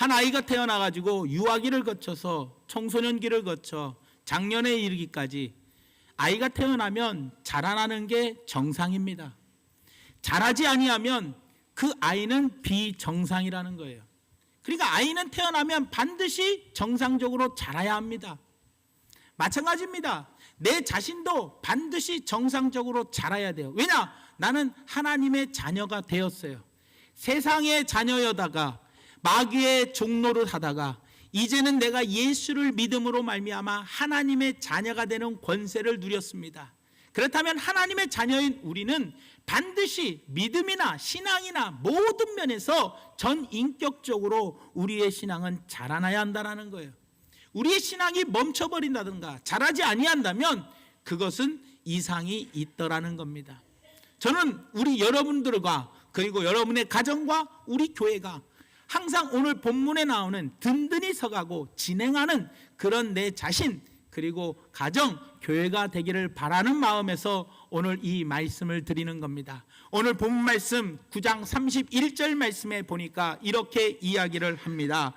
한 아이가 태어나가지고 유아기를 거쳐서 청소년기를 거쳐 장년에 이르기까지 아이가 태어나면 자라나는 게 정상입니다. 자라지 아니하면 그 아이는 비정상이라는 거예요. 그러니까 아이는 태어나면 반드시 정상적으로 자라야 합니다. 마찬가지입니다. 내 자신도 반드시 정상적으로 자라야 돼요. 왜냐? 나는 하나님의 자녀가 되었어요. 세상의 자녀여다가 마귀의 종노릇 하다가 이제는 내가 예수를 믿음으로 말미암아 하나님의 자녀가 되는 권세를 누렸습니다. 그렇다면 하나님의 자녀인 우리는 반드시 믿음이나 신앙이나 모든 면에서 전인격적으로 우리의 신앙은 자라나야 한다는 거예요. 우리의 신앙이 멈춰버린다든가 자라지 아니한다면 그것은 이상이 있더라는 겁니다. 저는 우리 여러분들과 그리고 여러분의 가정과 우리 교회가 항상 오늘 본문에 나오는 든든히 서가고 진행하는 그런 내 자신 그리고 가정, 교회가 되기를 바라는 마음에서 오늘 이 말씀을 드리는 겁니다. 오늘 본문 말씀 9장 31절 말씀에 보니까 이렇게 이야기를 합니다.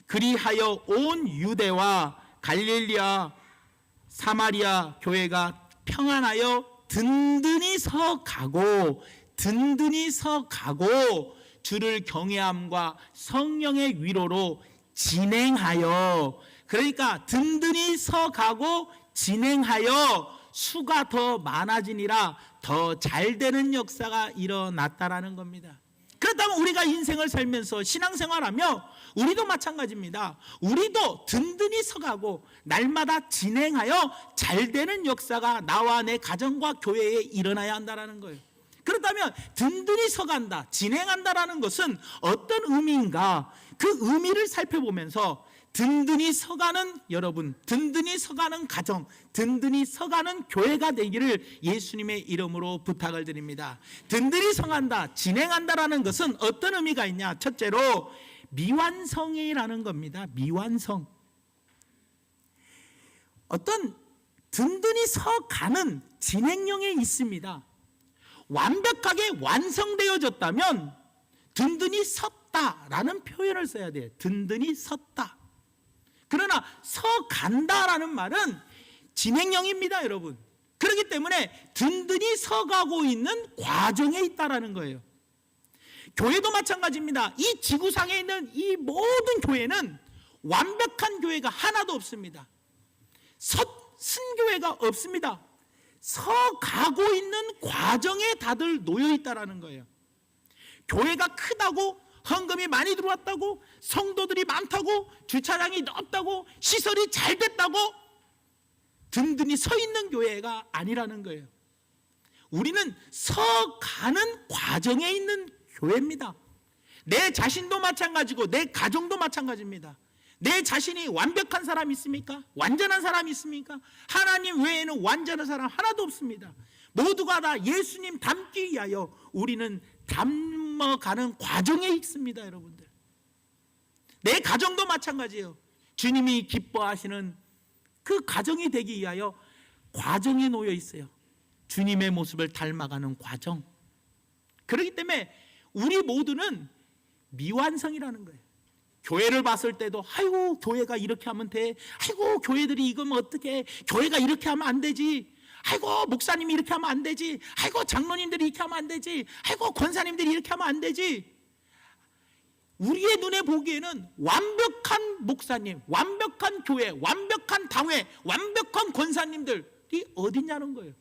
그리하여 온 유대와 갈릴리아 사마리아 교회가 평안하여 든든히 서가고 주를 경외함과 성령의 위로로 진행하여, 그러니까 든든히 서가고 진행하여 수가 더 많아지니라 더 잘되는 역사가 일어났다라는 겁니다. 그렇다면 우리가 인생을 살면서 신앙생활하며 우리도 마찬가지입니다. 우리도 든든히 서가고 날마다 진행하여 잘되는 역사가 나와 내 가정과 교회에 일어나야 한다는 거예요. 그렇다면 든든히 서간다, 진행한다라는 것은 어떤 의미인가? 그 의미를 살펴보면서 든든히 서가는 여러분, 든든히 서가는 가정, 든든히 서가는 교회가 되기를 예수님의 이름으로 부탁을 드립니다. 든든히 서간다, 진행한다라는 것은 어떤 의미가 있냐? 첫째로 미완성이라는 겁니다. 미완성. 어떤 든든히 서가는 진행형에 있습니다. 완벽하게 완성되어졌다면 든든히 섰다라는 표현을 써야 돼요. 든든히 섰다. 그러나 서간다라는 말은 진행형입니다, 여러분. 그렇기 때문에 든든히 서가고 있는 과정에 있다라는 거예요. 교회도 마찬가지입니다. 이 지구상에 있는 이 모든 교회는 완벽한 교회가 하나도 없습니다. 쓴 교회가 없습니다. 서가고 있는 과정에 다들 놓여 있다라는 거예요. 교회가 크다고, 헌금이 많이 들어왔다고, 성도들이 많다고, 주차장이 넓다고, 시설이 잘 됐다고 든든히 서 있는 교회가 아니라는 거예요. 우리는 서가는 과정에 있는 교회입니다. 내 자신도 마찬가지고 내 가정도 마찬가지입니다. 내 자신이 완벽한 사람이 있습니까? 완전한 사람이 있습니까? 하나님 외에는 완전한 사람 하나도 없습니다. 모두가 다 예수님 닮기 위하여 우리는 닮아가는 과정에 있습니다, 여러분들. 내 가정도 마찬가지예요. 주님이 기뻐하시는 그 가정이 되기 위하여 과정에 놓여 있어요. 주님의 모습을 닮아가는 과정. 그렇기 때문에 우리 모두는 미완성이라는 거예요. 교회를 봤을 때도 아이고 교회가 이렇게 하면 돼, 아이고 교회들이 이거면 어떻게, 교회가 이렇게 하면 안 되지, 아이고 목사님이 이렇게 하면 안 되지, 아이고 장로님들이 이렇게 하면 안 되지, 아이고 권사님들이 이렇게 하면 안 되지. 우리의 눈에 보기에는 완벽한 목사님, 완벽한 교회, 완벽한 당회, 완벽한 권사님들이 어디냐는 거예요.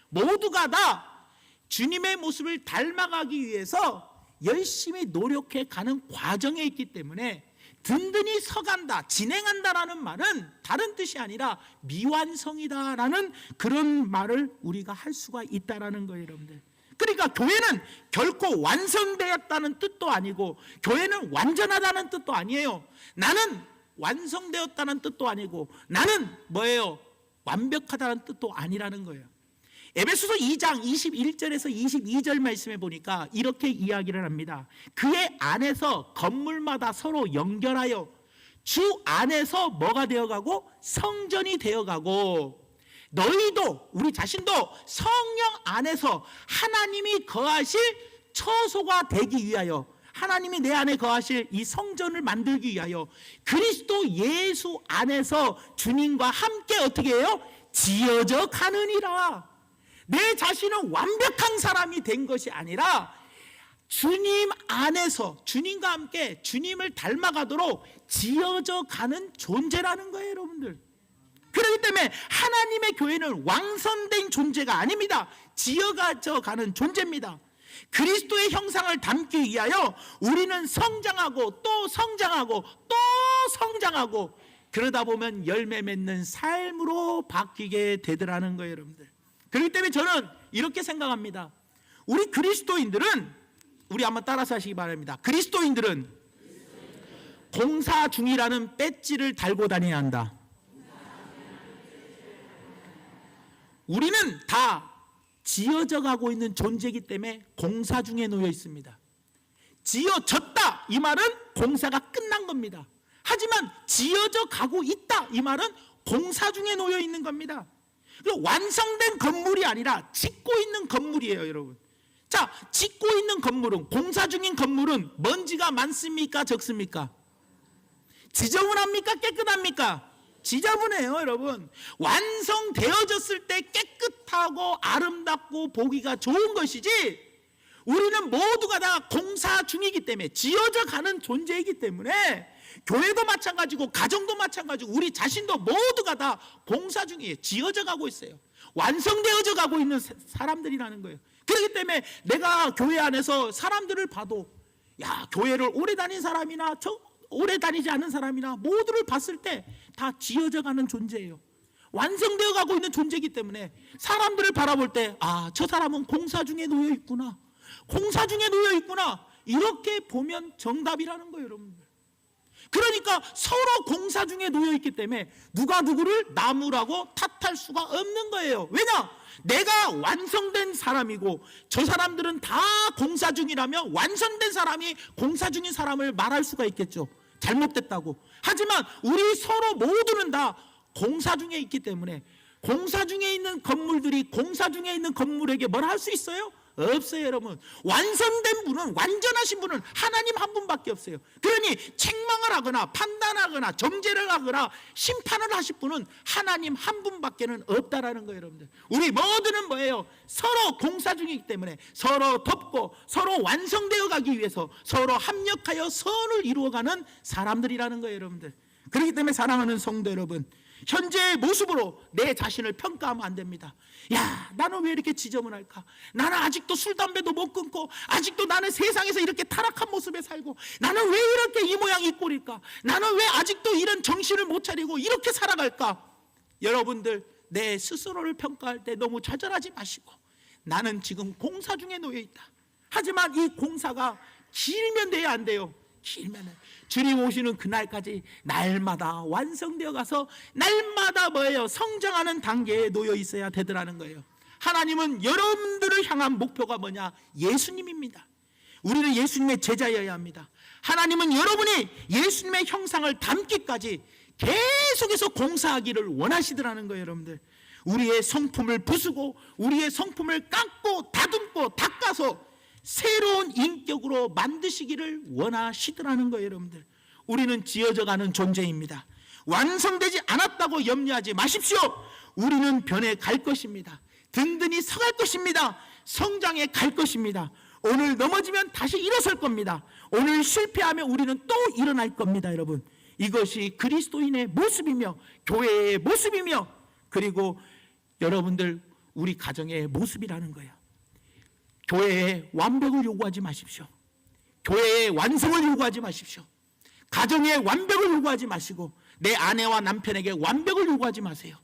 모두가 다 주님의 모습을 닮아가기 위해서 열심히 노력해 가는 과정에 있기 때문에 든든히 서간다, 진행한다라는 말은 다른 뜻이 아니라 미완성이다라는 그런 말을 우리가 할 수가 있다라는 거예요, 여러분들. 그러니까 교회는 결코 완성되었다는 뜻도 아니고 교회는 완전하다는 뜻도 아니에요. 나는 완성되었다는 뜻도 아니고 나는 뭐예요? 완벽하다는 뜻도 아니라는 거예요. 에베소서 2장 21절에서 22절 말씀에 보니까 이렇게 이야기를 합니다. 그의 안에서 건물마다 서로 연결하여 주 안에서 뭐가 되어가고 성전이 되어가고, 너희도 우리 자신도 성령 안에서 하나님이 거하실 처소가 되기 위하여, 하나님이 내 안에 거하실 이 성전을 만들기 위하여 그리스도 예수 안에서 주님과 함께 어떻게 해요? 지어져 가느니라. 내 자신은 완벽한 사람이 된 것이 아니라 주님 안에서 주님과 함께 주님을 닮아가도록 지어져 가는 존재라는 거예요, 여러분들. 그렇기 때문에 하나님의 교회는 완성된 존재가 아닙니다. 지어져 가는 존재입니다. 그리스도의 형상을 담기 위하여 우리는 성장하고 또 성장하고 또 성장하고 그러다 보면 열매 맺는 삶으로 바뀌게 되더라는 거예요, 여러분들. 그렇기 때문에 저는 이렇게 생각합니다. 우리 그리스도인들은, 우리 한번 따라서 하시기 바랍니다. 그리스도인들은 공사 중이라는 배지를 달고 다녀야 한다. 우리는 다 지어져 가고 있는 존재이기 때문에 공사 중에 놓여 있습니다. 지어졌다 이 말은 공사가 끝난 겁니다. 하지만 지어져 가고 있다 이 말은 공사 중에 놓여 있는 겁니다. 완성된 건물이 아니라 짓고 있는 건물이에요, 여러분. 자, 짓고 있는 건물은, 공사 중인 건물은 먼지가 많습니까, 적습니까? 지저분합니까, 깨끗합니까? 지저분해요, 여러분. 완성되어졌을 때 깨끗하고 아름답고 보기가 좋은 것이지, 우리는 모두가 다 공사 중이기 때문에, 지어져 가는 존재이기 때문에, 교회도 마찬가지고 가정도 마찬가지고 우리 자신도 모두가 다 공사 중이에요. 지어져 가고 있어요. 완성되어져 가고 있는 사람들이라는 거예요. 그렇기 때문에 내가 교회 안에서 사람들을 봐도, 야, 교회를 오래 다닌 사람이나 오래 다니지 않은 사람이나 모두를 봤을 때 다 지어져 가는 존재예요. 완성되어 가고 있는 존재이기 때문에 사람들을 바라볼 때, 아, 저 사람은 공사 중에 놓여 있구나, 공사 중에 놓여 있구나, 이렇게 보면 정답이라는 거예요, 여러분들. 그러니까 서로 공사 중에 놓여 있기 때문에 누가 누구를 나무라고 탓할 수가 없는 거예요. 왜냐? 내가 완성된 사람이고 저 사람들은 다 공사 중이라면 완성된 사람이 공사 중인 사람을 말할 수가 있겠죠. 잘못됐다고. 하지만 우리 서로 모두는 다 공사 중에 있기 때문에 공사 중에 있는 건물들이 공사 중에 있는 건물에게 뭘 할 수 있어요? 없어요, 여러분. 완성된 분은, 완전하신 분은 하나님 한 분밖에 없어요. 그러니 책망을 하거나 판단하거나 정죄를 하거나 심판을 하실 분은 하나님 한 분밖에는 없다라는 거예요, 여러분들. 우리 모두는 뭐예요? 서로 공사 중이기 때문에 서로 덮고 서로 완성되어 가기 위해서 서로 합력하여 선을 이루어가는 사람들이라는 거예요, 여러분들. 그렇기 때문에 사랑하는 성도 여러분, 현재의 모습으로 내 자신을 평가하면 안 됩니다. 야, 나는 왜 이렇게 지저분할까? 나는 아직도 술, 담배도 못 끊고, 아직도 나는 세상에서 이렇게 타락한 모습에 살고, 나는 왜 이렇게 이 모양 이 꼴일까? 나는 왜 아직도 이런 정신을 못 차리고 이렇게 살아갈까? 여러분들, 내 스스로를 평가할 때 너무 좌절하지 마시고, 나는 지금 공사 중에 놓여 있다. 하지만 이 공사가 길면 돼야 안 돼요. 길면 주님 오시는 그날까지 날마다 완성되어 가서 날마다 뭐예요? 성장하는 단계에 놓여 있어야 되더라는 거예요. 하나님은 여러분들을 향한 목표가 뭐냐? 예수님입니다. 우리는 예수님의 제자여야 합니다. 하나님은 여러분이 예수님의 형상을 담기까지 계속해서 공사하기를 원하시더라는 거예요, 여러분들. 우리의 성품을 부수고 우리의 성품을 깎고 다듬고 닦아서 새로운 인격으로 만드시기를 원하시더라는 거예요, 여러분들. 우리는 지어져가는 존재입니다. 완성되지 않았다고 염려하지 마십시오. 우리는 변해 갈 것입니다. 든든히 서갈 것입니다. 성장해 갈 것입니다. 오늘 넘어지면 다시 일어설 겁니다. 오늘 실패하면 우리는 또 일어날 겁니다, 여러분. 이것이 그리스도인의 모습이며 교회의 모습이며 그리고 여러분들 우리 가정의 모습이라는 거예요. 교회에 완벽을 요구하지 마십시오. 교회에 완성을 요구하지 마십시오. 가정에 완벽을 요구하지 마시고 내 아내와 남편에게 완벽을 요구하지 마세요.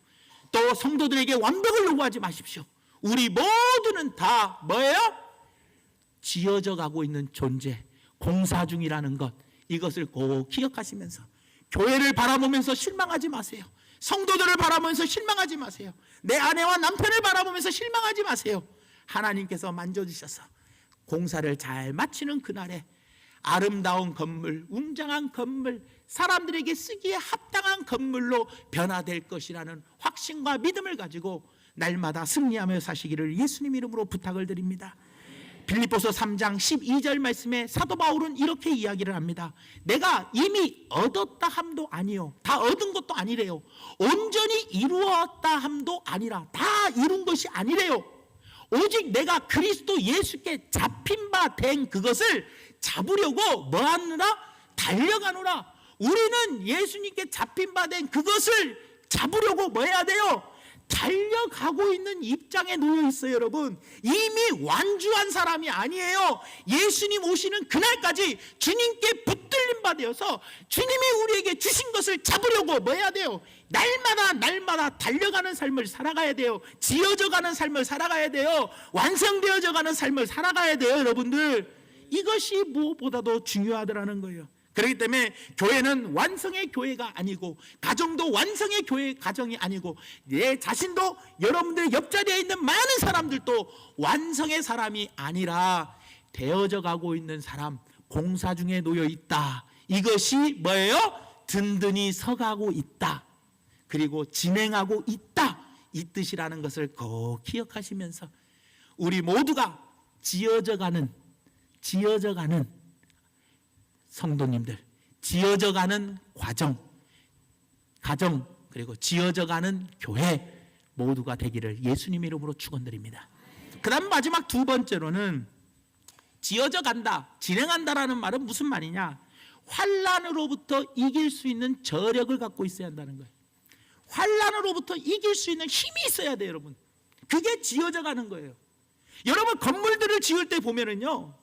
또 성도들에게 완벽을 요구하지 마십시오. 우리 모두는 다 뭐예요? 지어져 가고 있는 존재, 공사 중이라는 것, 이것을 꼭 기억하시면서 교회를 바라보면서 실망하지 마세요. 성도들을 바라보면서 실망하지 마세요. 내 아내와 남편을 바라보면서 실망하지 마세요. 하나님께서 만져주셔서 공사를 잘 마치는 그날에 아름다운 건물, 웅장한 건물, 사람들에게 쓰기에 합당한 건물로 변화될 것이라는 확신과 믿음을 가지고 날마다 승리하며 사시기를 예수님 이름으로 부탁을 드립니다. 빌립보서 3장 12절 말씀에 사도 바울은 이렇게 이야기를 합니다. 내가 이미 얻었다 함도 아니요, 다 얻은 것도 아니래요. 온전히 이루었다 함도 아니라, 다 이룬 것이 아니래요. 오직 내가 그리스도 예수께 잡힌 바 된 그것을 잡으려고 뭐하느라? 달려가노라. 우리는 예수님께 잡힌 바 된 그것을 잡으려고 뭐 해야 돼요? 달려가고 있는 입장에 놓여 있어요. 여러분, 이미 완주한 사람이 아니에요. 예수님 오시는 그날까지 주님께 붙들림 바 되어서 주님이 우리에게 주신 것을 잡으려고 뭐 해야 돼요? 날마다 달려가는 삶을 살아가야 돼요. 지어져가는 삶을 살아가야 돼요. 완성되어져가는 삶을 살아가야 돼요. 여러분들, 이것이 무엇보다도 중요하더라는 거예요. 그렇기 때문에 교회는 완성의 교회가 아니고, 가정도 완성의 교회 가정이 아니고, 내 자신도 여러분들 옆자리에 있는 많은 사람들도 완성의 사람이 아니라 되어져 가고 있는 사람, 공사 중에 놓여 있다. 이것이 뭐예요? 든든히 서가고 있다, 그리고 진행하고 있다, 이 뜻이라는 것을 꼭 기억하시면서 우리 모두가 지어져가는 성도님들, 지어져가는 가정, 그리고 지어져가는 교회 모두가 되기를 예수님 이름으로 축원드립니다. 그 다음 마지막 두 번째로는 지어져간다, 진행한다라는 말은 무슨 말이냐? 환난으로부터 이길 수 있는 저력을 갖고 있어야 한다는 거예요. 환난으로부터 이길 수 있는 힘이 있어야 돼요. 여러분, 그게 지어져가는 거예요. 여러분, 건물들을 지을 때 보면은요,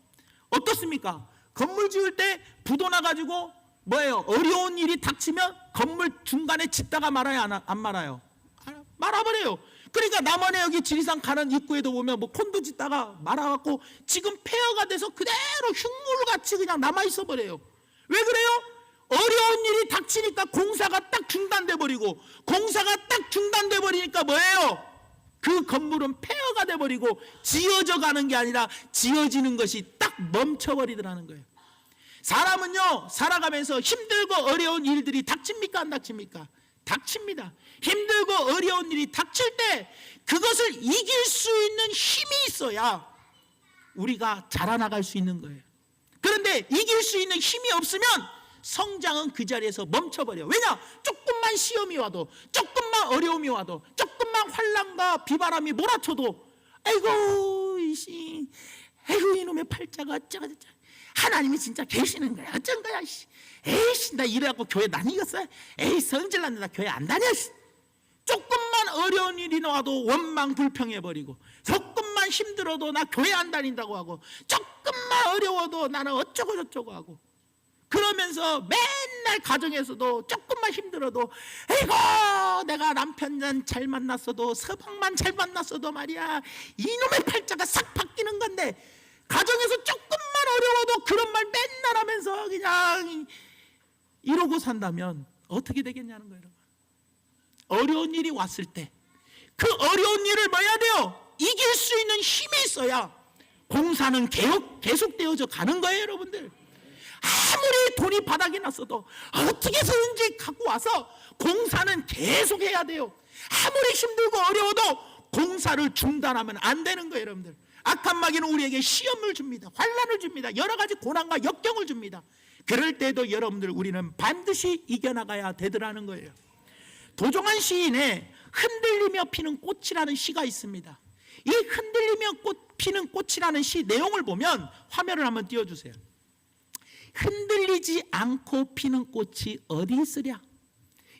어떻습니까? 건물 지을 때 부도 나가지고 뭐예요? 어려운 일이 닥치면 건물 중간에 짓다가 말아요, 안 말아요? 말아버려요. 그러니까 남원에 여기 지리산 가는 입구에도 보면 뭐 콘도 짓다가 말아갖고 지금 폐허가 돼서 그대로 흉물같이 그냥 남아있어 버려요. 왜 그래요? 어려운 일이 닥치니까 공사가 딱 중단돼 버리고, 공사가 딱 중단돼 버리니까 뭐예요? 그 건물은 폐허가 돼 버리고 지어져 가는 게 아니라 지어지는 것이 딱 멈춰버리더라는 거예요. 사람은요, 살아가면서 힘들고 어려운 일들이 닥칩니까? 안 닥칩니까? 닥칩니다. 힘들고 어려운 일이 닥칠 때 그것을 이길 수 있는 힘이 있어야 우리가 자라나갈 수 있는 거예요. 그런데 이길 수 있는 힘이 없으면 성장은 그 자리에서 멈춰버려. 왜냐? 조금만 시험이 와도, 조금만 어려움이 와도, 조금만 환난과 비바람이 몰아쳐도, 아이고 이놈의 팔자가 어쩌고저쩌고, 하나님이 진짜 계시는 거야, 어쩐 거야, 에이씨 나 이래갖고 교회 다니겠어? 에이 성질 났네, 나 교회 안 다녀. 조금만 어려운 일이 나와도 원망 불평해버리고, 조금만 힘들어도 나 교회 안 다닌다고 하고, 조금만 어려워도 나는 어쩌고 저쩌고 하고, 그러면서 맨날 가정에서도 조금만 힘들어도, 에이고 내가 남편 잘 만났어도, 서방만 잘 만났어도 말이야, 이놈의 팔자가 싹 바뀌는 건데, 가정에서 조금만 어려워도 그런 말 맨날 하면서 그냥 이러고 산다면 어떻게 되겠냐는 거예요. 여러분, 어려운 일이 왔을 때 그 어려운 일을 뭐 해야 돼요? 이길 수 있는 힘이 있어야 공사는 계속되어져 가는 거예요. 여러분들, 아무리 돈이 바닥이 났어도 어떻게 해서든지 갖고 와서 공사는 계속해야 돼요. 아무리 힘들고 어려워도 공사를 중단하면 안 되는 거예요. 여러분들, 악한 마귀는 우리에게 시험을 줍니다. 환난을 줍니다. 여러 가지 고난과 역경을 줍니다. 그럴 때도 여러분들, 우리는 반드시 이겨나가야 되더라는 거예요. 도종환 시인의 흔들리며 피는 꽃이라는 시가 있습니다. 이 흔들리며 피는 꽃이라는 시 내용을 보면, 화면을 한번 띄워주세요. 흔들리지 않고 피는 꽃이 어디 있으랴?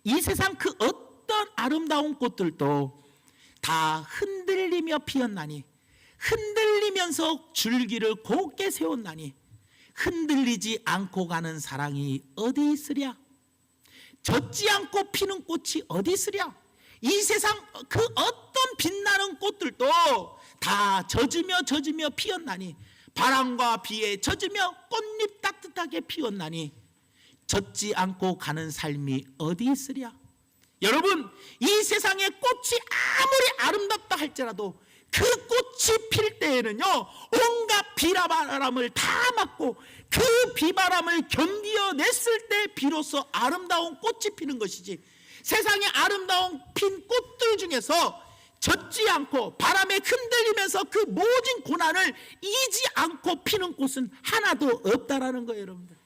이 세상 그 어떤 아름다운 꽃들도 다 흔들리며 피었나니, 흔들리면서 줄기를 곱게 세웠나니, 흔들리지 않고 가는 사랑이 어디 있으랴? 젖지 않고 피는 꽃이 어디 있으랴? 이 세상 그 어떤 빛나는 꽃들도 다 젖으며 피었나니, 바람과 비에 젖으며 꽃잎 따뜻하게 피었나니, 젖지 않고 가는 삶이 어디 있으랴? 여러분, 이 세상의 꽃이 아무리 아름답다 할지라도 그 꽃이 필 때에는요, 온갖 비바람을 다 맞고 그 비바람을 견디어냈을 때 비로소 아름다운 꽃이 피는 것이지, 세상에 아름다운 핀 꽃들 중에서 젖지 않고 바람에 흔들리면서 그 모진 고난을 이지 않고 피는 꽃은 하나도 없다라는 거예요, 여러분들.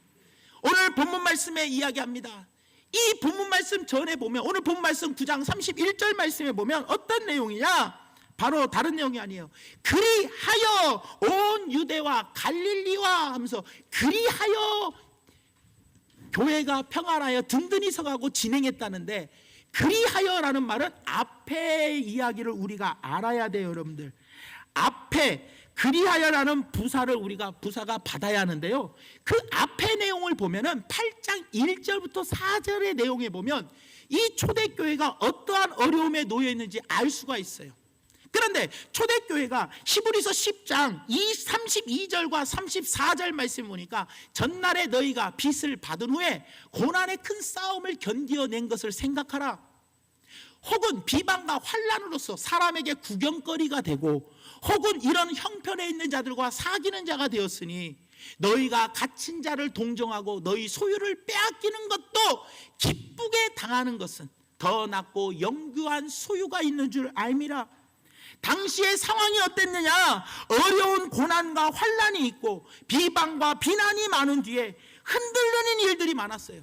오늘 본문 말씀에 이야기합니다. 이 본문 말씀 전에 보면, 오늘 본문 말씀 9장 31절 말씀에 보면 어떤 내용이냐? 바로 다른 내용이 아니에요. 그리하여 온 유대와 갈릴리와 하면서 그리하여 교회가 평안하여 든든히 서가고 진행했다는데, 그리하여라는 말은 앞에 이야기를 우리가 알아야 돼요, 여러분들. 앞에 그리하여라는 부사가 받아야 하는데요, 그 앞에 내용을 보면은 8장 1절부터 4절의 내용에 보면 이 초대교회가 어떠한 어려움에 놓여 있는지 알 수가 있어요. 그런데 초대교회가 히브리서 10장 32절과 34절 말씀 보니까, 전날에 너희가 빚을 받은 후에 고난의 큰 싸움을 견디어낸 것을 생각하라. 혹은 비방과 환난으로서 사람에게 구경거리가 되고, 혹은 이런 형편에 있는 자들과 사귀는 자가 되었으니 너희가 갇힌 자를 동정하고 너희 소유를 빼앗기는 것도 기쁘게 당하는 것은 더 낫고 영구한 소유가 있는 줄 알미라. 당시의 상황이 어땠느냐? 어려운 고난과 환난이 있고 비방과 비난이 많은 뒤에 흔들리는 일들이 많았어요.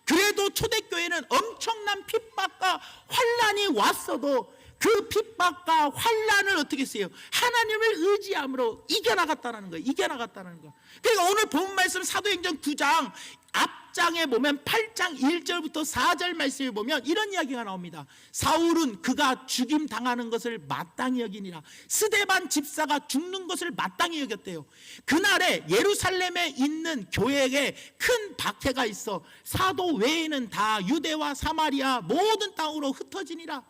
그래도 초대교회는 엄청난 핍박과 환난이 왔어도 그 핍박과 환난을 어떻게 했어요? 하나님을 의지함으로 이겨나갔다는 거예요. 이겨나갔다는 거. 그러니까 오늘 본 말씀 사도행전 9장 앞장에 보면 8장 1절부터 4절 말씀에 보면 이런 이야기가 나옵니다. 사울은 그가 죽임 당하는 것을 마땅히 여기니라. 스데반 집사가 죽는 것을 마땅히 여겼대요. 그날에 예루살렘에 있는 교회에 큰 박해가 있어 사도 외에는 다 유대와 사마리아 모든 땅으로 흩어지니라.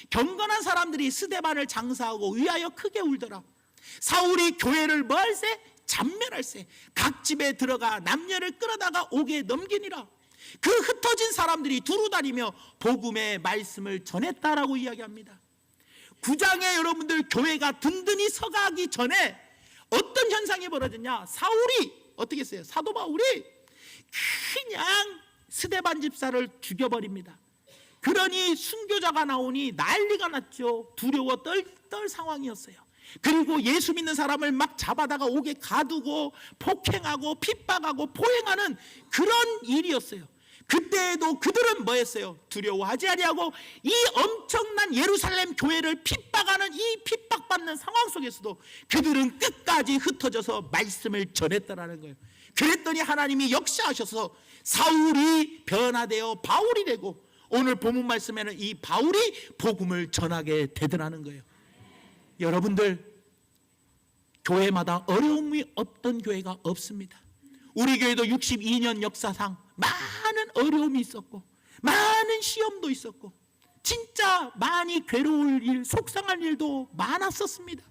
경건한 사람들이 스데반을 장사하고 위하여 크게 울더라. 사울이 교회를 뭐 할세? 잔멸할세. 각 집에 들어가 남녀를 끌어다가 옥에 넘기니라. 그 흩어진 사람들이 두루다니며 복음의 말씀을 전했다라고 이야기합니다. 9장에 여러분들 교회가 든든히 서가기 전에 어떤 현상이 벌어졌냐? 사울이 어떻게 했어요? 사도 바울이 그냥 스데반 집사를 죽여버립니다. 그러니 순교자가 나오니 난리가 났죠. 두려워 떨 상황이었어요. 그리고 예수 믿는 사람을 막 잡아다가 옥에 가두고 폭행하고 핍박하고 포행하는 그런 일이었어요. 그때에도 그들은 뭐 했어요? 두려워하지 아니하고 이 엄청난 예루살렘 교회를 핍박하는 이 핍박받는 상황 속에서도 그들은 끝까지 흩어져서 말씀을 전했다라는 거예요. 그랬더니 하나님이 역사하셔서 사울이 변화되어 바울이 되고, 오늘 본문 말씀에는 이 바울이 복음을 전하게 되더라는 거예요. 여러분들, 교회마다 어려움이 없던 교회가 없습니다. 우리 교회도 62년 역사상 많은 어려움이 있었고 많은 시험도 있었고 진짜 많이 괴로울 일, 속상한 일도 많았었습니다.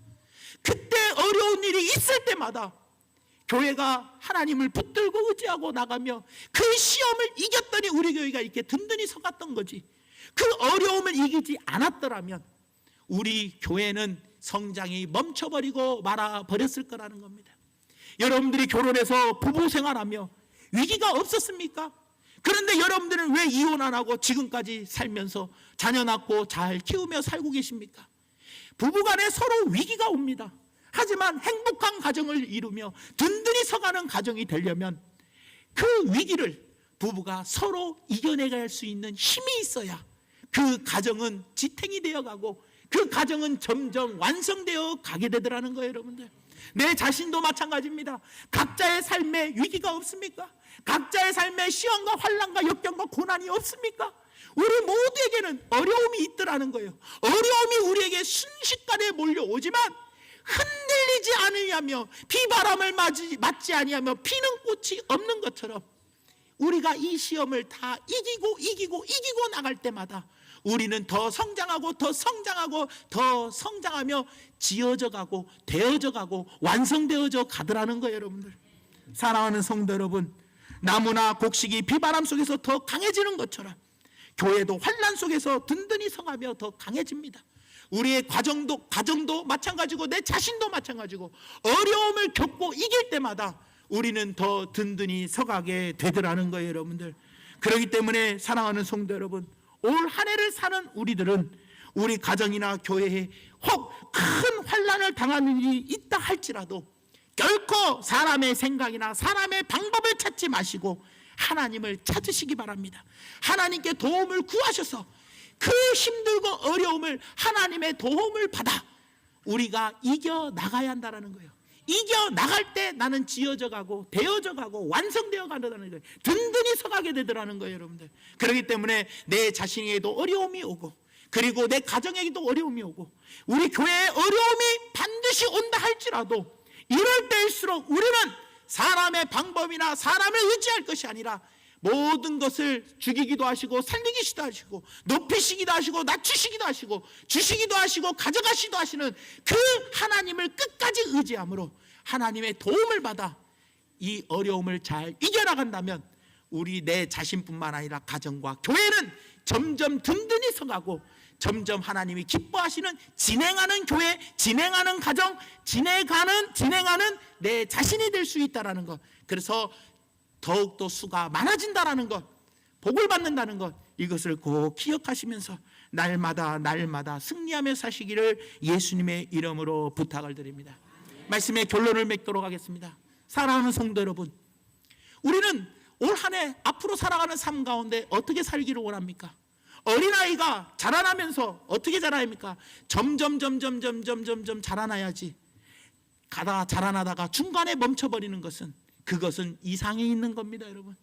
그때 어려운 일이 있을 때마다 교회가 하나님을 붙들고 의지하고 나가며 그 시험을 이겼더니 우리 교회가 이렇게 든든히 서갔던 거지. 그 어려움을 이기지 않았더라면 우리 교회는 성장이 멈춰버리고 말아버렸을 거라는 겁니다. 여러분들이 결혼해서 부부 생활하며 위기가 없었습니까? 그런데 여러분들은 왜 이혼 안 하고 지금까지 살면서 자녀 낳고 잘 키우며 살고 계십니까? 부부간에 서로 위기가 옵니다. 하지만 행복한 가정을 이루며 든든히 서가는 가정이 되려면 그 위기를 부부가 서로 이겨내갈 수 있는 힘이 있어야 그 가정은 지탱이 되어가고 그 가정은 점점 완성되어 가게 되더라는 거예요. 여러분들, 내 자신도 마찬가지입니다. 각자의 삶에 위기가 없습니까? 각자의 삶에 시험과 환난과 역경과 고난이 없습니까? 우리 모두에게는 어려움이 있더라는 거예요. 어려움이 우리에게 순식간에 몰려오지만 흔들리지 않으려며 비바람을 맞지 아니하며 피는 꽃이 없는 것처럼 우리가 이 시험을 다 이기고 나갈 때마다 우리는 더 성장하고 더 성장하고 더 성장하며 지어져 가고 되어져 가고 완성되어져 가더라는 거예요. 여러분들, 사랑하는 성도 여러분, 나무나 곡식이 비바람 속에서 더 강해지는 것처럼 교회도 환난 속에서 든든히 서가며 더 강해집니다. 우리의 가정도 마찬가지고 내 자신도 마찬가지고 어려움을 겪고 이길 때마다 우리는 더 든든히 서가게 되더라는 거예요. 여러분들, 그렇기 때문에 사랑하는 성도 여러분, 올 한 해를 사는 우리들은 우리 가정이나 교회에 혹 큰 환난을 당하는 일이 있다 할지라도 결코 사람의 생각이나 사람의 방법을 찾지 마시고 하나님을 찾으시기 바랍니다. 하나님께 도움을 구하셔서 그 힘들고 어려움을 하나님의 도움을 받아 우리가 이겨나가야 한다는 거예요. 이겨나갈 때 나는 지어져 가고 되어져 가고 완성되어 가는 거예요. 든든히 서가게 되더라는 거예요, 여러분들. 그렇기 때문에 내 자신에게도 어려움이 오고, 그리고 내 가정에게도 어려움이 오고, 우리 교회에 어려움이 반드시 온다 할지라도 이럴 때일수록 우리는 사람의 방법이나 사람을 의지할 것이 아니라 모든 것을 죽이기도 하시고 살리기도 하시고 높이시기도 하시고 낮추시기도 하시고 주시기도 하시고 가져가시기도 하시는 그 하나님을 끝까지 의지함으로 하나님의 도움을 받아 이 어려움을 잘 이겨나간다면 우리 내 자신뿐만 아니라 가정과 교회는 점점 든든히 서가고 점점 하나님이 기뻐하시는 진행하는 교회, 진행하는 가정, 진행하는 내 자신이 될 수 있다는 것. 그래서 더욱더 수가 많아진다는 것, 복을 받는다는 것, 이것을 꼭 기억하시면서 날마다 승리하며 사시기를 예수님의 이름으로 부탁을 드립니다. 말씀의 결론을 맺도록 하겠습니다. 사랑하는 성도 여러분, 우리는 올 한 해 앞으로 살아가는 삶 가운데 어떻게 살기를 원합니까? 어린아이가 자라나면서 어떻게 자라납니까? 점점 자라나야지. 자라나다가 중간에 멈춰버리는 것은, 그것은 이상이 있는 겁니다, 여러분.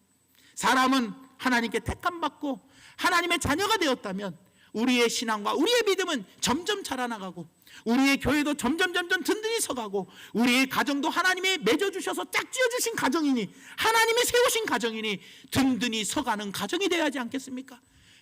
사람은 하나님께 택함받고 하나님의 자녀가 되었다면 우리의 신앙과 우리의 믿음은 점점 자라나가고, 우리의 교회도 점점 든든히 서가고, 우리의 가정도 하나님이 맺어주셔서 짝지어주신 가정이니, 하나님이 세우신 가정이니 든든히 서가는 가정이 되어야 하지 않겠습니까?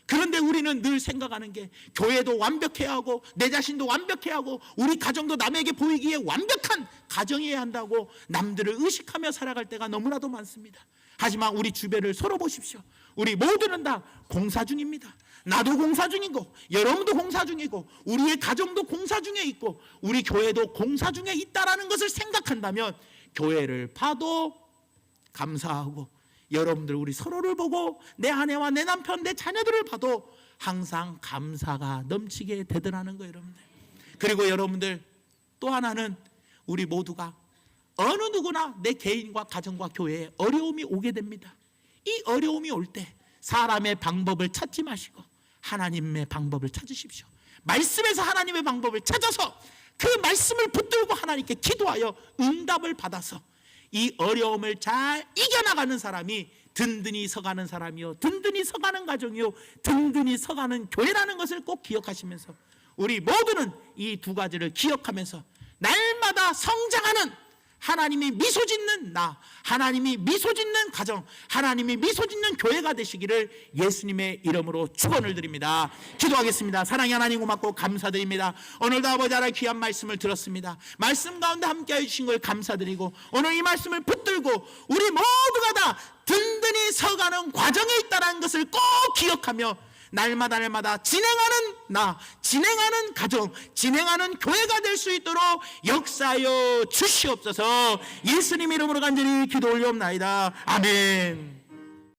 그런데 우리는 늘 생각하는 게 교회도 완벽해야 하고 내 자신도 완벽해야 하고 우리 가정도 남에게 보이기에 완벽한 가정이어야 한다고 남들을 의식하며 살아갈 때가 너무나도 많습니다. 하지만 우리 주변을 서로 보십시오. 우리 모두는 다 공사 중입니다. 나도 공사 중이고 여러분도 공사 중이고 우리의 가정도 공사 중에 있고 우리 교회도 공사 중에 있다라는 것을 생각한다면 교회를 봐도 감사하고, 여러분들 우리 서로를 보고 내 아내와 내 남편, 내 자녀들을 봐도 항상 감사가 넘치게 되더라는 거예요, 여러분들. 그리고 여러분들 또 하나는 우리 모두가 어느 누구나 내 개인과 가정과 교회에 어려움이 오게 됩니다. 이 어려움이 올 때 사람의 방법을 찾지 마시고 하나님의 방법을 찾으십시오. 말씀에서 하나님의 방법을 찾아서 그 말씀을 붙들고 하나님께 기도하여 응답을 받아서 이 어려움을 잘 이겨나가는 사람이 든든히 서가는 사람이요, 든든히 서가는 가정이요, 든든히 서가는 교회라는 것을 꼭 기억하시면서 우리 모두는 이 두 가지를 기억하면서 날마다 성장하는 하나님이 미소 짓는 나, 하나님이 미소 짓는 가정, 하나님이 미소 짓는 교회가 되시기를 예수님의 이름으로 축원을 드립니다. 기도하겠습니다. 사랑의 하나님 고맙고 감사드립니다. 오늘도 아버지 하나님 귀한 말씀을 들었습니다. 말씀 가운데 함께해 주신 걸 감사드리고 오늘 이 말씀을 붙들고 우리 모두가 다 든든히 서가는 과정에 있다는 것을 꼭 기억하며 날마다 진행하는 나, 진행하는 가정, 진행하는 교회가 될 수 있도록 역사하여 주시옵소서. 예수님 이름으로 간절히 기도 올리옵나이다. 아멘.